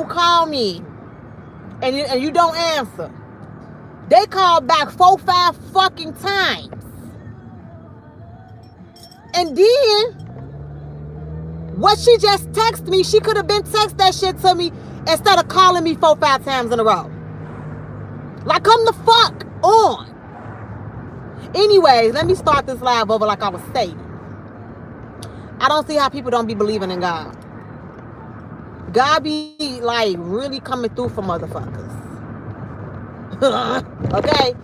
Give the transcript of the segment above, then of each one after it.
call me and you don't answer. They call back 4-5 fucking times. And then, what she just texted me, she could have been text that shit to me instead of calling me 4-5 times in a row. Like, come the fuck on. Anyways, let me start this live over like I was saying. I don't see how people don't be believing in God. God be like really coming through for motherfuckers. Okay?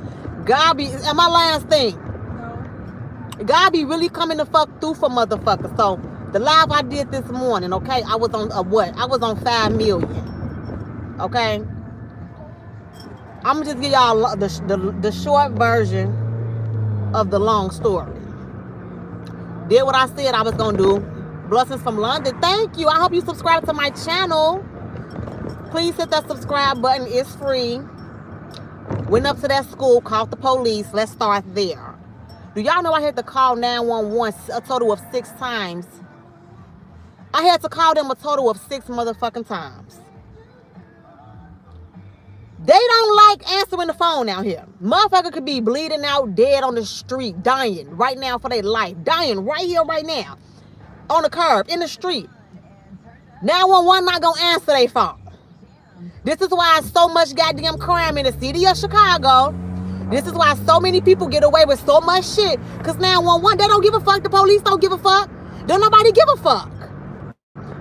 God be, and my last thing. No. God be really coming the fuck through for motherfuckers. So the live I did this morning, okay? I was on what? I was on 5 million. Okay? I'm gonna just give y'all the short version of the long story. Did what I said I was gonna do. Blessings from London. Thank you. I hope you subscribe to my channel. Please hit that subscribe button. It's free. Went up to that school, called the police. Let's start there. Do y'all know I had to call 911 a total of 6 times? I had to call them a total of 6 motherfucking times. They don't like answering the phone out here. Motherfucker could be bleeding out, dead on the street, dying right now for their life. Dying right here, right now. On the curb, in the street. 911 not gonna answer their phone. This is why so much goddamn crime in the city of Chicago. This is why so many people get away with so much shit. Because 911, they don't give a fuck. The police don't give a fuck. Don't nobody give a fuck.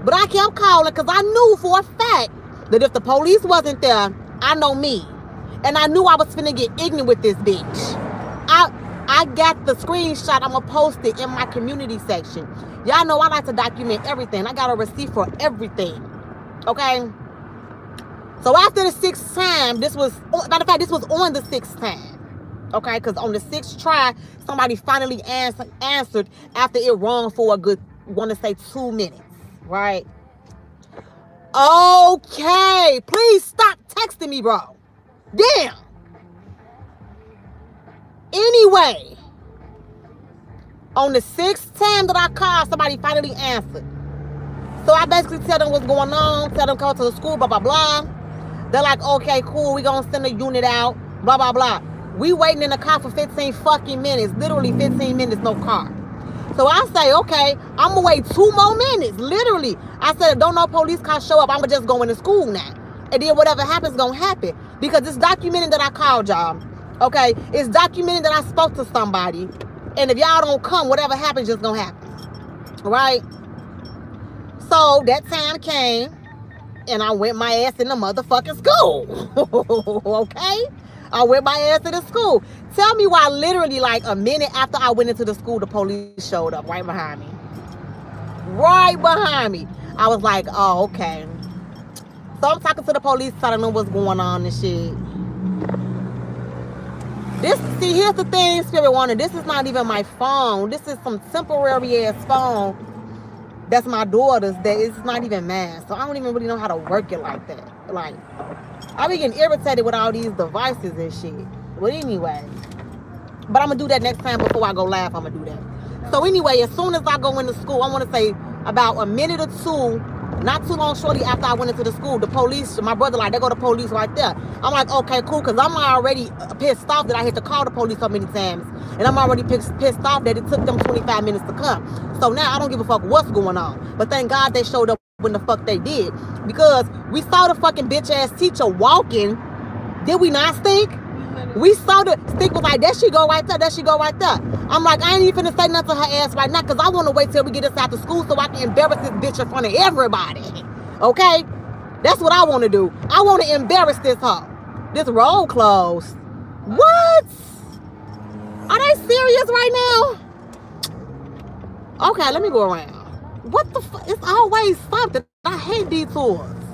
But I kept calling because I knew for a fact that if the police wasn't there, I know me. And I knew I was finna get ignorant with this bitch. I got the screenshot. I'm going to post it in my community section. Y'all know I like to document everything. I got a receipt for everything. Okay? So after the 6th time, this was, matter of fact, this was on the 6th time. Okay? Because on the 6th try, somebody finally answered after it rung for a good, want to say 2 minutes. Right? Okay. Please stop texting me, bro. Damn. Anyway, on the 6th time that I called, somebody finally answered. So I basically tell them what's going on, tell them come to the school, blah, blah, blah. They're like, okay, cool, we gonna send a unit out, blah, blah, blah. We waiting in the car for 15 fucking minutes, literally 15 minutes, no car. So I say, okay, I'm gonna wait 2 more minutes, literally. I said, don't no police car show up, I'm gonna just go into school now. And then whatever happens, gonna happen. Because it's documented that I called y'all, okay? It's documented that I spoke to somebody. And if y'all don't come, whatever happens, just gonna happen, right? So that time came, and I went my ass in the motherfucking school, okay? I went my ass to the school. Tell me why literally like a minute after I went into the school, the police showed up right behind me. Right behind me. I was like, oh, okay. So I'm talking to the police, telling them what's going on and shit. See, here's the thing, Spirit Warner. This is not even my phone. This is some temporary ass phone. That's my daughter's. That it's not even mine. So I don't even really know how to work it like that. Like, I be getting irritated with all these devices and shit. But anyway. But I'm going to do that next time before I go live. I'm going to do that. So anyway, as soon as I go into school, I want to say about a minute or two, not too long shortly after I went into the school, the police, my brother, like, there go the police right there. I'm like, okay, cool, because I'm already pissed off that I had to call the police so many times. And I'm already pissed off that it took them 25 minutes to come. So now I don't give a fuck what's going on. But thank God they showed up when the fuck they did. Because we saw the fucking bitch-ass teacher walking. Did we not stink? We saw the stink was like, there she go right there, there she go right there. I'm like, I ain't even finna say nothing to her ass right now because I want to wait till we get us out to school so I can embarrass this bitch in front of everybody. Okay? That's what I want to do. I want to embarrass this hoe. This road closed. What? Are they serious right now? Okay, let me go around. What the fuck? It's always something. I hate detours.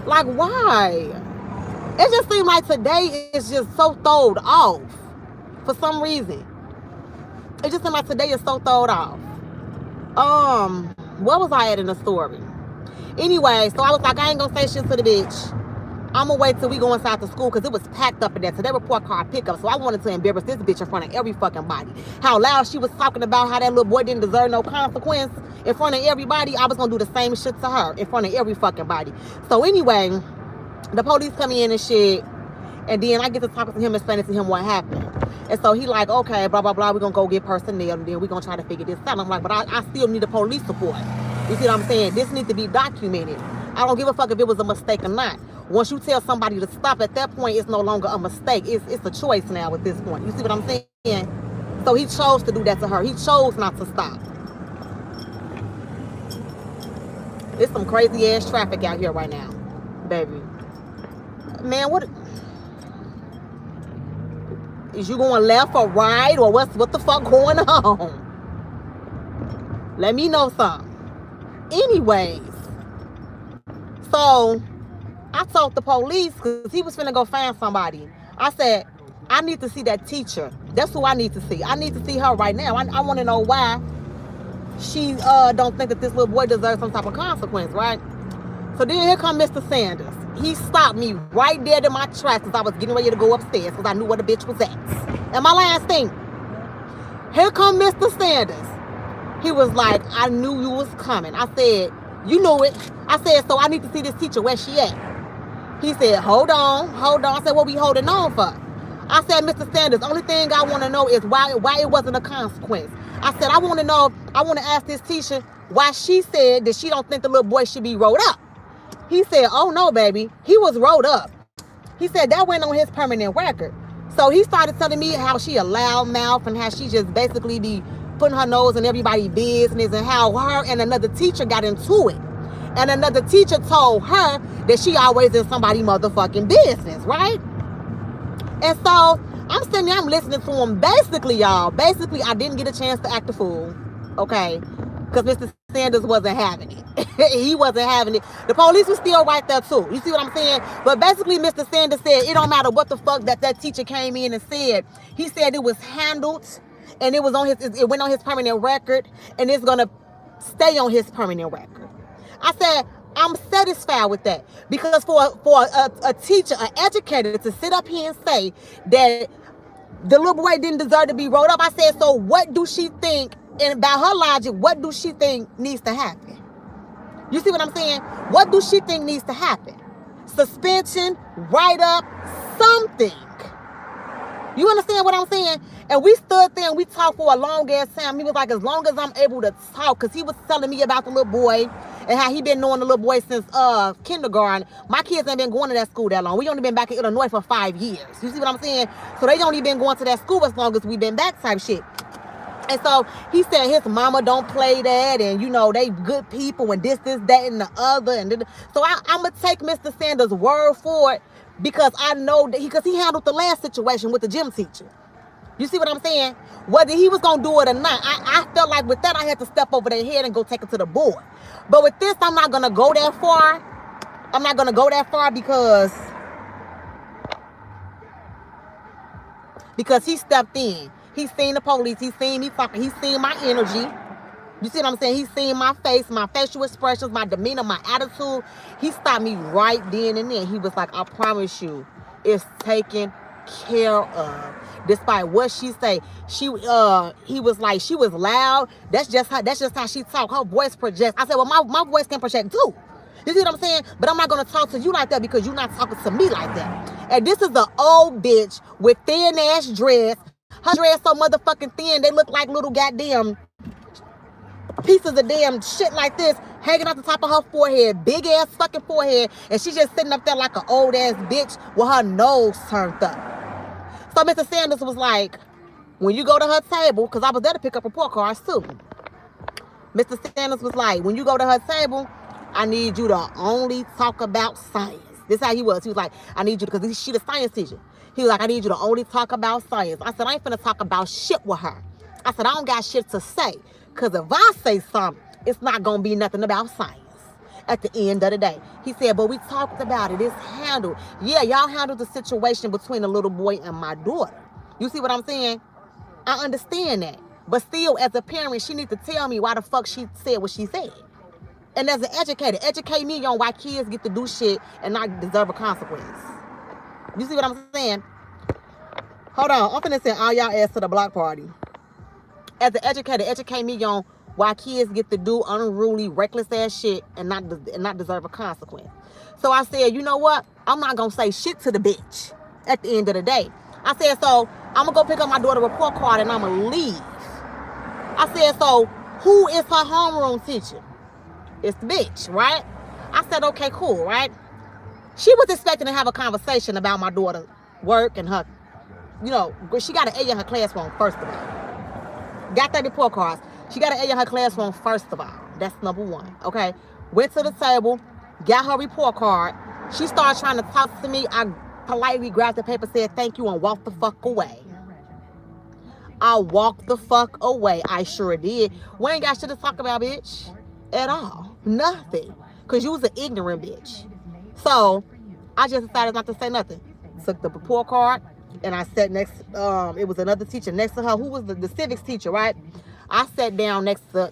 Like, why? It just seems like today is just so throwed off for some reason. It just seems like today is so throwed off. What was I at in the story? Anyway, so I was like, I ain't gonna say shit to the bitch. I'm gonna wait till we go inside the school because it was packed up in there. So they report car pickup. So I wanted to embarrass this bitch in front of every fucking body. How loud she was talking about how that little boy didn't deserve no consequence in front of everybody. I was gonna do the same shit to her in front of every fucking body. So anyway, the police come in and shit. And then I get to talking to him, explaining to him what happened. And so he like, okay, blah, blah, blah. We're going to go get personnel. And then we're going to try to figure this out. I'm like, but I still need the police support. You see what I'm saying? This needs to be documented. I don't give a fuck if it was a mistake or not. Once you tell somebody to stop, at that point, it's no longer a mistake. It's a choice now at this point. You see what I'm saying? So he chose to do that to her. He chose not to stop. It's some crazy ass traffic out here right now, baby. Man, what... Is you going left or right, or what the fuck going on? Let me know something. Anyways, so I told the police, because he was finna go find somebody. I said, I need to see that teacher. That's who I need to see. I need to see her right now. I want to know why she don't think that this little boy deserves some type of consequence, right? So then here come Mr. Sanders. He stopped me right there in my tracks because I was getting ready to go upstairs because I knew where the bitch was at. And my last thing, here come Mr. Sanders. He was like, I knew you was coming. I said, you knew it. I said, so I need to see this teacher. Where she at? He said, hold on. I said, what we holding on for? I said, Mr. Sanders, only thing I want to know is why it wasn't a consequence. I said, I want to ask this teacher why she said that she don't think the little boy should be rolled up. He said, oh, no, baby. He was rolled up. He said that went on his permanent record. So he started telling me how she a loud mouth and how she just basically be putting her nose in everybody's business and how her and another teacher got into it. And another teacher told her that she always in somebody's motherfucking business, right? And so I'm sitting there, I'm listening to him. Basically, y'all, I didn't get a chance to act a fool, okay? Because Mr. Sanders wasn't having it. He wasn't having it. The police was still right there too. You see what I'm saying? But basically, Mr. Sanders said it don't matter what the fuck that teacher came in and said. He said it was handled, and it went on his permanent record, and it's gonna stay on his permanent record. I said, I'm satisfied with that because for a teacher, an educator, to sit up here and say that the little boy didn't deserve to be rolled up. I said, so what do she think? And by her logic, what do she think needs to happen? You see what I'm saying? What do she think needs to happen? Suspension, write-up, something. You understand what I'm saying? And we stood there and we talked for a long ass time. He was like, as long as I'm able to talk, because he was telling me about the little boy and how he been knowing the little boy since kindergarten. My kids ain't been going to that school that long. We only been back in Illinois for 5 years. You see what I'm saying? So they only been going to that school as long as we been back type shit. And so he said his mama don't play that, and you know they good people, and this, that, and the other. And so I'm gonna take Mr. Sanders' word for it because I know that because he handled the last situation with the gym teacher. You see what I'm saying? Whether he was gonna do it or not, I felt like with that I had to step over their head and go take it to the board. But with this, I'm not gonna go that far. I'm not gonna go that far because he stepped in. He seen the police. He seen me talking. He seen my energy. You see what I'm saying? He seen my face, my facial expressions, my demeanor, my attitude. He stopped me right then and there. He was like, I promise you, it's taken care of. Despite what she say, he was like, she was loud. That's just how she talk. Her voice projects. I said, well, my voice can project too. You see what I'm saying? But I'm not going to talk to you like that because you're not talking to me like that. And this is the old bitch with thin ass dress. Her dress so motherfucking thin, they look like little goddamn pieces of damn shit like this hanging out the top of her forehead, big ass fucking forehead, and she's just sitting up there like an old ass bitch with her nose turned up. So Mr. Sanders was like, when you go to her table, because I was there to pick up report cards too. Mr. Sanders was like, when you go to her table, I need you to only talk about science. This is how he was. He was like, I need you to, because she's the science teacher. He was like, I need you to only talk about science. I said, I ain't finna talk about shit with her. I said, I don't got shit to say. Because if I say something, it's not going to be nothing about science at the end of the day. He said, but we talked about it. It's handled. Yeah, y'all handled the situation between the little boy and my daughter. You see what I'm saying? I understand that. But still, as a parent, she needs to tell me why the fuck she said what she said. And as an educator, educate me on why kids get to do shit and not deserve a consequence. You see what I'm saying? Hold on, I'm finna send all y'all ass to the block party. As an educator, educate me on why kids get to do unruly, reckless ass shit and not deserve a consequence. So I said, you know what? I'm not gonna say shit to the bitch at the end of the day. I said, so I'm gonna go pick up my daughter's report card and I'm gonna leave. I said, so who is her homeroom teacher? It's the bitch, right? I said, okay, cool, right? She was expecting to have a conversation about my daughter's work and her, you know, she got an A in her classroom, first of all. Got that report cards. She got an A in her classroom, first of all. That's number one, okay? Went to the table, got her report card. She started trying to talk to me. I politely grabbed the paper, said thank you, and walked the fuck away. I walked the fuck away. I sure did. We ain't got shit to talk about, bitch. At all. Nothing. Because you was an ignorant bitch. So, I just decided not to say nothing. Took the report card, and I sat next, it was another teacher next to her, who was the civics teacher, right? I sat down next to,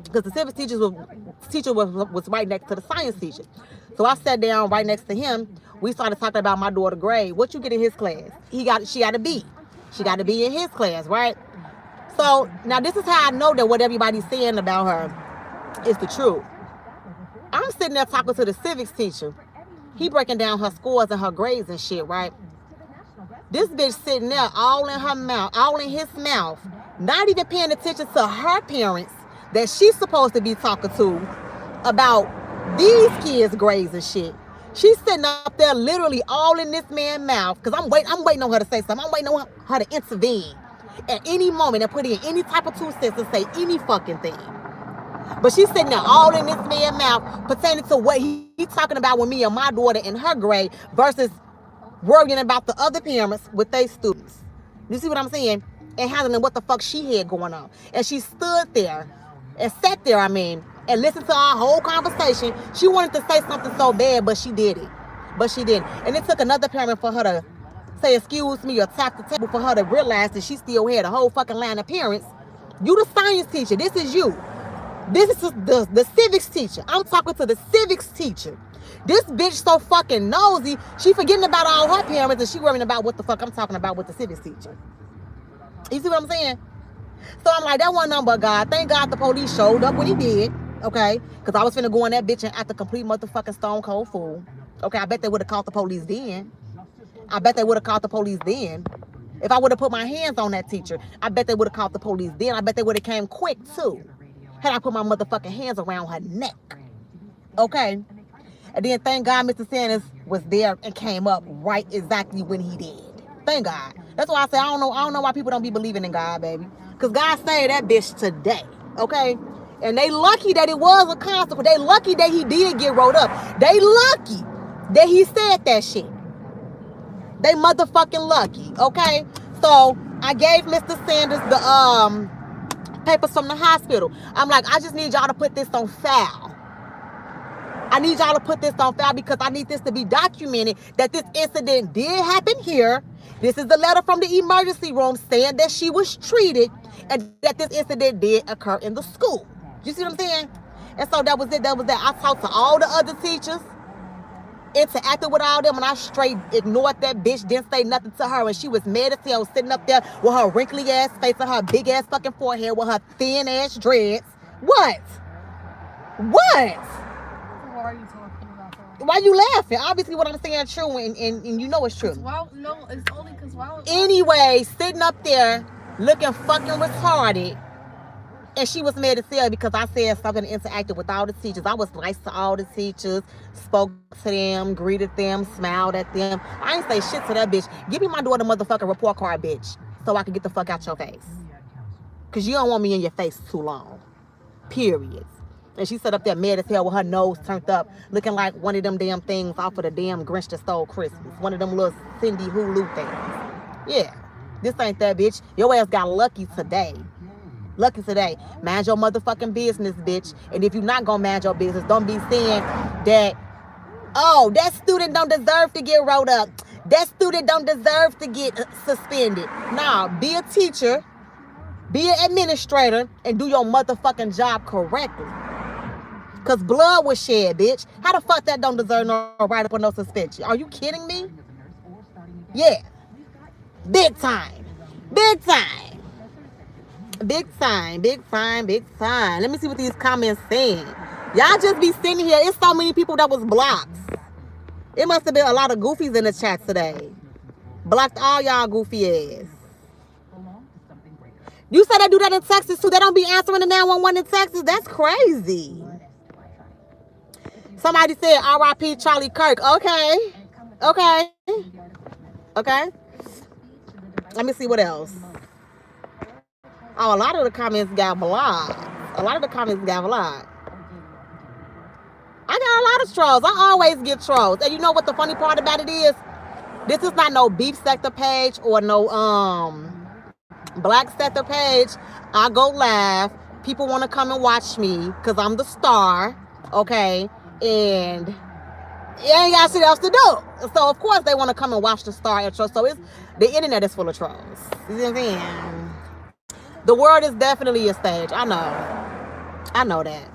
because the civics teacher was right next to the science teacher. So I sat down right next to him. We started talking about my daughter's grade. What you get in his class? She got a B. She got to be in his class, right? So now this is how I know that what everybody's saying about her is the truth. I'm sitting there talking to the civics teacher. He breaking down her scores and her grades and shit, right? This bitch sitting there all in her mouth, all in his mouth, not even paying attention to her parents that she's supposed to be talking to about these kids' grades and shit. She's sitting up there literally all in this man's mouth, because I'm waiting on her to say something. I'm waiting on her to intervene at any moment and put in any type of 2 cents and say any fucking thing. But she's sitting there all in this man's mouth pertaining to what he's talking about with me and my daughter in her grade versus worrying about the other parents with their students. You see what I'm saying? And handling what the fuck she had going on. And she stood there and sat there, and listened to our whole conversation. She wanted to say something so bad, but she did it. But she didn't. And it took another parent for her to say excuse me or tap the table for her to realize that she still had a whole fucking line of parents. You the science teacher. This is you. This is the civics teacher. I'm talking to the civics teacher. This bitch so fucking nosy, she forgetting about all her parents and she worrying about what the fuck I'm talking about with the civics teacher. You see what I'm saying? So I'm like, that wasn't nothing but God. Thank God the police showed up when he did. Okay? Because I was finna go in that bitch and act a complete motherfucking stone cold fool. Okay? I bet they would have called the police then. If I would have put my hands on that teacher, I bet they would have called the police then. I bet they would have came quick too. Had I put my motherfucking hands around her neck. Okay? And then thank God Mr. Sanders was there and came up right exactly when he did. Thank God. That's why I say I don't know why people don't be believing in God, baby. Because God saved that bitch today. Okay? And they lucky that it was a consequence. They lucky that he did get rolled up. They lucky that he said that shit. They motherfucking lucky. Okay? So I gave Mr. Sanders the papers from the hospital. I'm like, I just need y'all to put this on file. I need y'all to put this on file because I need this to be documented that this incident did happen here. This is the letter from the emergency room saying that she was treated and that this incident did occur in the school. You see what I'm saying? And so that was it. I talked to all the other teachers, interacted with all them, and I straight ignored that bitch, didn't say nothing to her, and she was mad as hell sitting up there with her wrinkly ass face and her big ass fucking forehead with her thin ass dreads. What? Why are you talking about that? Why you laughing? Obviously what I'm saying is true, and you know it's true. Well, no, it's only because Anyway, sitting up there looking fucking retarded, and she was mad as hell because I said something and interacted with all the teachers. I was nice to all the teachers, spoke to them, greeted them, smiled at them. I ain't say shit to that bitch. Give me my daughter motherfucking report card, bitch, so I can get the fuck out your face. Because you don't want me in your face too long. Period. And she sat up there mad as hell with her nose turned up, looking like one of them damn things off of the damn Grinch that stole Christmas. One of them little Cindy Hulu things. Yeah. This ain't that, bitch. Your ass got lucky today. Lucky today. Mind your motherfucking business, bitch. And if you're not gonna mind your business, don't be saying that, oh, that student don't deserve to get wrote up. That student don't deserve to get suspended. Nah, be a teacher, be an administrator, and do your motherfucking job correctly. Because blood was shed, bitch. How the fuck that don't deserve no write-up or no suspension? Are you kidding me? Yeah. Big time. Big time. Big time. Big time. Big time. Let me see what these comments saying. Y'all just be sitting here. It's so many people that was blocked. It must have been a lot of goofies in the chat today. Blocked all y'all goofy ass. You said they do that in Texas too. They don't be answering the 911 in Texas. That's crazy. Somebody said R.I.P. Charlie Kirk. Okay. Okay. Okay. Let me see what else. Oh, a lot of the comments got blocked. A lot of the comments got blocked. I got a lot of trolls. I always get trolls. And you know what the funny part about it is? This is not no beef sector page or no black sector page. I go live. People want to come and watch me because I'm the star. Okay. And it ain't got shit else to do. So of course they want to come and watch the star intro. So it's the internet is full of trolls. You know what I'm saying? The world is definitely a stage. I know that.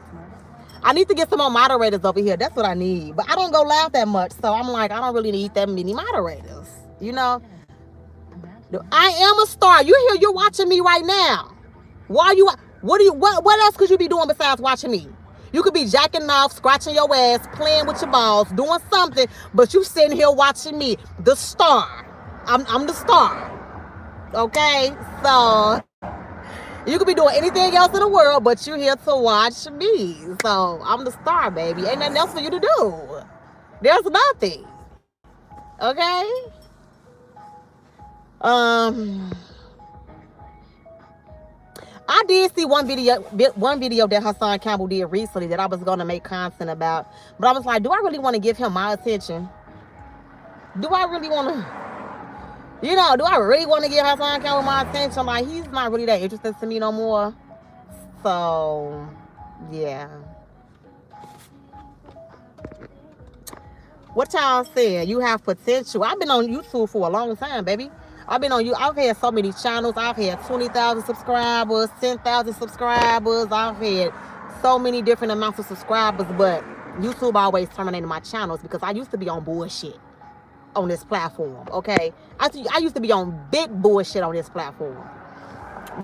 I need to get some more moderators over here. That's what I need. But I don't go live that much. So I'm like, I don't really need that many moderators. You know? I am a star. You're here. You're watching me right now. Why you? What else could you be doing besides watching me? You could be jacking off, scratching your ass, playing with your balls, doing something, but you sitting here watching me, the star. I'm the star. Okay? So you could be doing anything else in the world, but you're here to watch me. So I'm the star, baby. Ain't nothing else for you to do. There's nothing. Okay? I did see one video that Hassan Campbell did recently that I was gonna make content about, but I was like, do I really want to give him my attention? Do I really want to, do I really want to give Hassan Campbell my attention? Like, he's not really that interested to me no more. So, yeah. What y'all saying? You have potential. I've been on YouTube for a long time, baby. I've had so many channels. I've had 20,000 subscribers, 10,000 subscribers. I've had so many different amounts of subscribers, but YouTube always terminated my channels because I used to be on bullshit on this platform, okay? I used to be on big bullshit on this platform,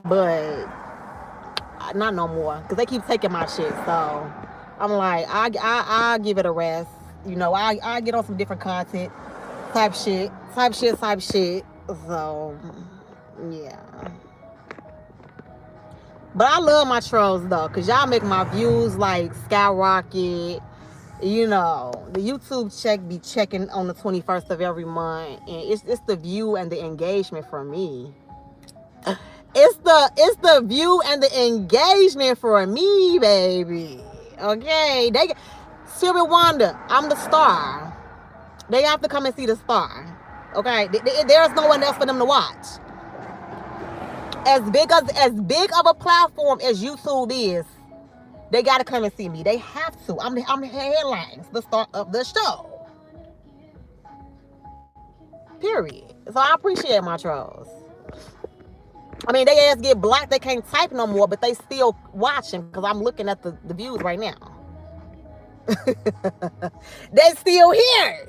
but not no more because they keep taking my shit. So I'm like, I give it a rest. I get on some different content, type shit. So, yeah. But I love my trolls, though, because y'all make my views, like, skyrocket. The YouTube check be checking on the 21st of every month. And it's the view and the engagement for me. It's the view and the engagement for me, baby. Okay? Siri Wanda, I'm the star. They have to come and see the star. Okay, there's no one else for them to watch. As big of a platform as YouTube is, they gotta come and see me. They have to. I'm the headlines, the star of the show. Period. So I appreciate my trolls. I mean, they ass get blocked. They can't type no more, but they still watching because I'm looking at the views right now. They still here,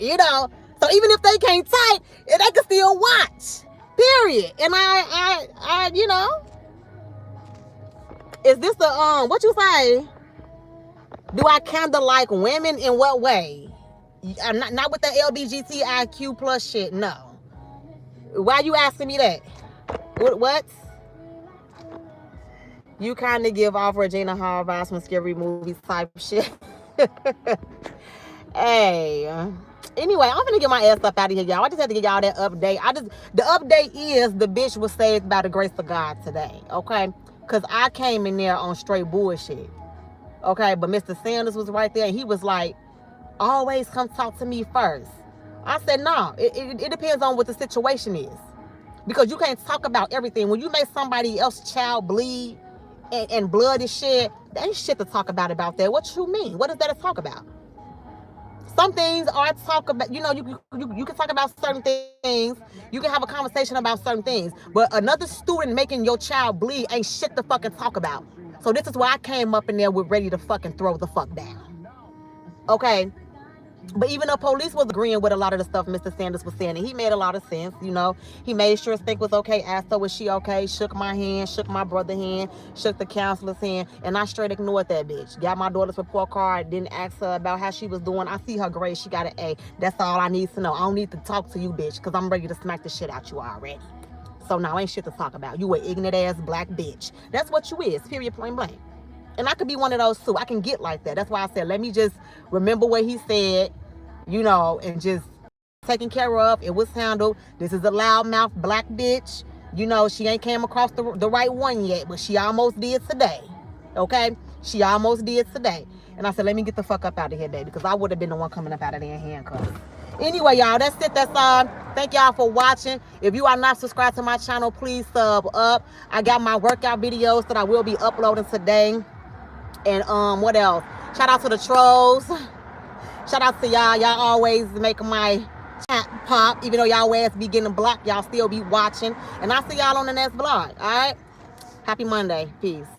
So even if they can't type, they can still watch. Period. And I is this the what you say? Do I kind of like women in what way? Not with the LGBTIQ plus shit. No. Why you asking me that? What? You kind of give off Regina Hall vibes from scary movies type shit. Hey. Anyway, I'm gonna get my ass up out of here, y'all. I just had to get y'all that update. The update is the bitch was saved by the grace of God today, okay? Because I came in there on straight bullshit, okay? But Mr. Sanders was right there, and he was like, always come talk to me first. I said, no, it depends on what the situation is. Because you can't talk about everything. When you make somebody else's child bleed and blood is shed, there ain't shit to talk about that. What you mean? What is that to talk about? Some things are talk about, you can talk about certain things. You can have a conversation about certain things. But another student making your child bleed ain't shit to fucking talk about. So this is why I came up in there with ready to fucking throw the fuck down. Okay. But even the police was agreeing with a lot of the stuff Mr. Sanders was saying, and he made a lot of sense, you know. He made sure Stink was okay, asked her was she okay, shook my hand, shook my brother's hand, shook the counselor's hand, and I straight ignored that bitch. Got my daughter's report card, didn't ask her about how she was doing. I see her grade, she got an A. That's all I need to know. I don't need to talk to you, bitch, because I'm ready to smack the shit out you already. So now ain't shit to talk about. You an ignorant ass black bitch. That's what you is, period, plain blank. And I could be one of those too. I can get like that. That's why I said, let me just remember what he said, you know, and just taken care of. It was handled. This is a loudmouth black bitch. You know, she ain't came across the right one yet, but she almost did today. Okay? She almost did today. And I said, let me get the fuck up out of here, baby, because I would have been the one coming up out of there in handcuffs. Anyway, y'all, that's it. That's all. Thank y'all for watching. If you are not subscribed to my channel, please sub up. I got my workout videos that I will be uploading today. And what else? Shout out to the trolls. Shout out to y'all. Y'all always make my chat pop. Even though y'all ass be getting blocked, y'all still be watching. And I'll see y'all on the next vlog. All right? Happy Monday. Peace.